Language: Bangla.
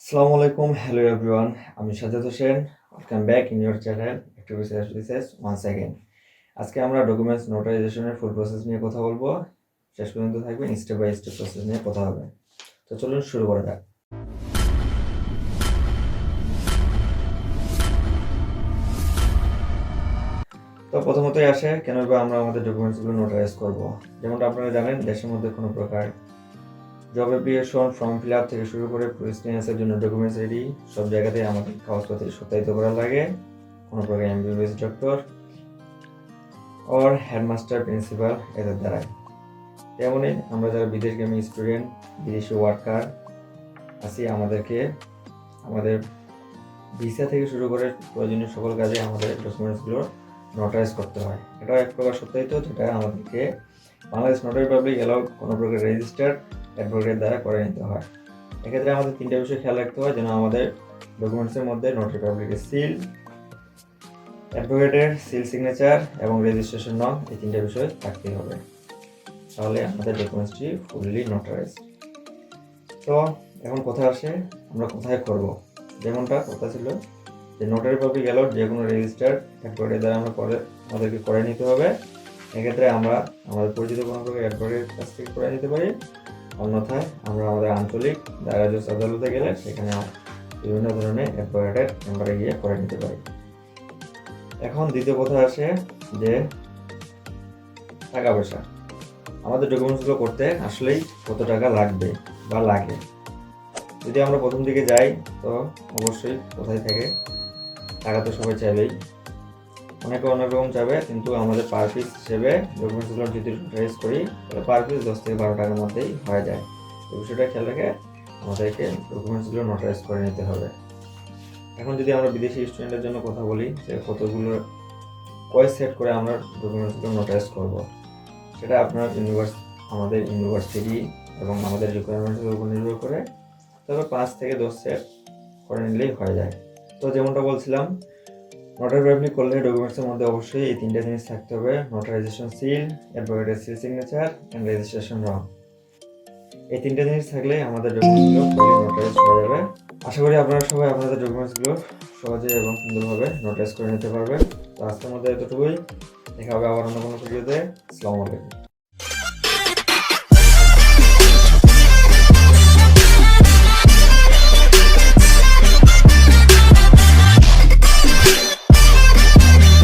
আসসালামু আলাইকুম, হ্যালো এভরিওয়ান। আমি Sajjad Hossain. Welcome back in your channel activities once again. আজকে আমরা ডকুমেন্টস নোটারাইজেশনের ফুল প্রসেস নিয়ে কথা বলবো। শেষ পর্যন্ত থাকবেন, স্টেপ বাই স্টেপ প্রসেস নিয়ে কথা হবে। তো চলুন শুরু করা যাক। তো প্রথমতই আসে কেন আমরা আমাদের ডকুমেন্টসগুলো নোটারাইজ করব। যেমনটা আপনারা জানেন, দেশের মধ্যে কোনো প্রকার job application, form fill up থেকে শুরু করে প্রেসিডেন্সের জন্য ডকুমেন্টস রেডি সব জায়গাতেই আমাদের কাগজপত্র সত্যায়িত করা লাগে কোনো প্রকার এমবিবিএস ডক্টর ওর হেডমাস্টার, প্রিন্সিপাল এদের দ্বারাই। তেমনই আমরা যারা বিদেশগামী স্টুডেন্ট, বিদেশি ওয়ার্কার আছি, আমাদের ভিসা থেকে শুরু করে প্রয়োজনীয় সকল কাজে আমাদের ডকুমেন্টসগুলো নোটারাইজ করতে হয়। এটাও এক প্রকার সত্যায়িত, যেটা আমাদেরকে বাংলাদেশ নোটারি পাবলিক এলাও কোনো প্রকার রেজিস্টার্ড অ্যাডভোকেটের দ্বারা করে নিতে হয়। এক্ষেত্রে আমাদের তিনটা বিষয় খেয়াল রাখতে হয়, যেন আমাদের ডকুমেন্টসের মধ্যে নোটারি পাবলিকের সিল, অ্যাডভোকেটের সিল সিগনেচার এবং রেজিস্ট্রেশন নং, এই তিনটা বিষয় থাকতেই হবে। তাহলে আমাদের ডকুমেন্টসটি ফুললি নোটারাইজ। তো এখন কথা আসে, আমরা কোথায় করব। যেমনটা কথা ছিল যে নোটারি পাবলিক অ্যালাউড যে কোনো রেজিস্টার্ড অ্যাডভোকেটের দ্বারা আমাদেরকে করে নিতে হবে। এক্ষেত্রে আমরা আমাদের পরিচিত কোনো প্রকার অ্যাডভোকেটের কাছ থেকে করে নিতে পারি, অন্যথায় আমরা আমাদের আঞ্চলিক দায়রা জজ আদালতে গেলে সেখানে বিভিন্ন ধরনের অ্যাডভোকেটের চেম্বারে গিয়ে করে নিতে পারি। এখন দ্বিতীয় কথা আসে যে টাকা পয়সা। আমাদের ডকুমেন্টসগুলো করতে আসলেই কত টাকা লাগবে বা লাগে। যদি আমরা প্রথম দিকে যাই তো অবশ্যই কোথায় থেকে টাকা তো সবাই চাইবেই, অনেকে অনেক রকম চাবে, কিন্তু আমাদের পার পিস হিসেবে ডকুমেন্টসগুলো যদি নোটারাইজ করি তাহলে পার পিস 10 থেকে 12 টাকার মধ্যেই হয়ে যায়। এই বিষয়টা খেয়াল রেখে আমাদেরকে ডকুমেন্টসগুলো নোটারাইজ করে নিতে হবে। এখন যদি আমরা বিদেশি স্টুডেন্টের জন্য কথা বলি যে কতগুলো কয় সেট করে আমরা ডকুমেন্টসগুলো নোটারাইজ করব, সেটা আমাদের ইউনিভার্সিটি এবং আমাদের রিকোয়ারমেন্টের উপর নির্ভর করে, তবে 5 থেকে 10 সেট করে নিলেই হয়ে যায়। তো যেমনটা বলছিলাম, নোটারি পাবলিক করলে ডকুমেন্টসের মধ্যে অবশ্যই এই তিনটা জিনিস থাকতে হবে: নোটারাইজেশন সিল, অ্যাডভোকেটের সিল সিগনেচার অ্যান্ড রেজিস্ট্রেশন রং। এই তিনটা জিনিস থাকলে আমাদের ডকুমেন্টসগুলো ফুলি নোটারাইজ হয়ে যাবে। আশা করি আপনারা সবাই আপনাদের ডকুমেন্টসগুলো সহজে এবং সুন্দরভাবে নোটারাইজ করে নিতে পারবেন। তো আজকের মধ্যে এতটুকুই। দেখা হবে আবার অন্য কোনো ভিডিওতে। আসসালামু আলাইকুম।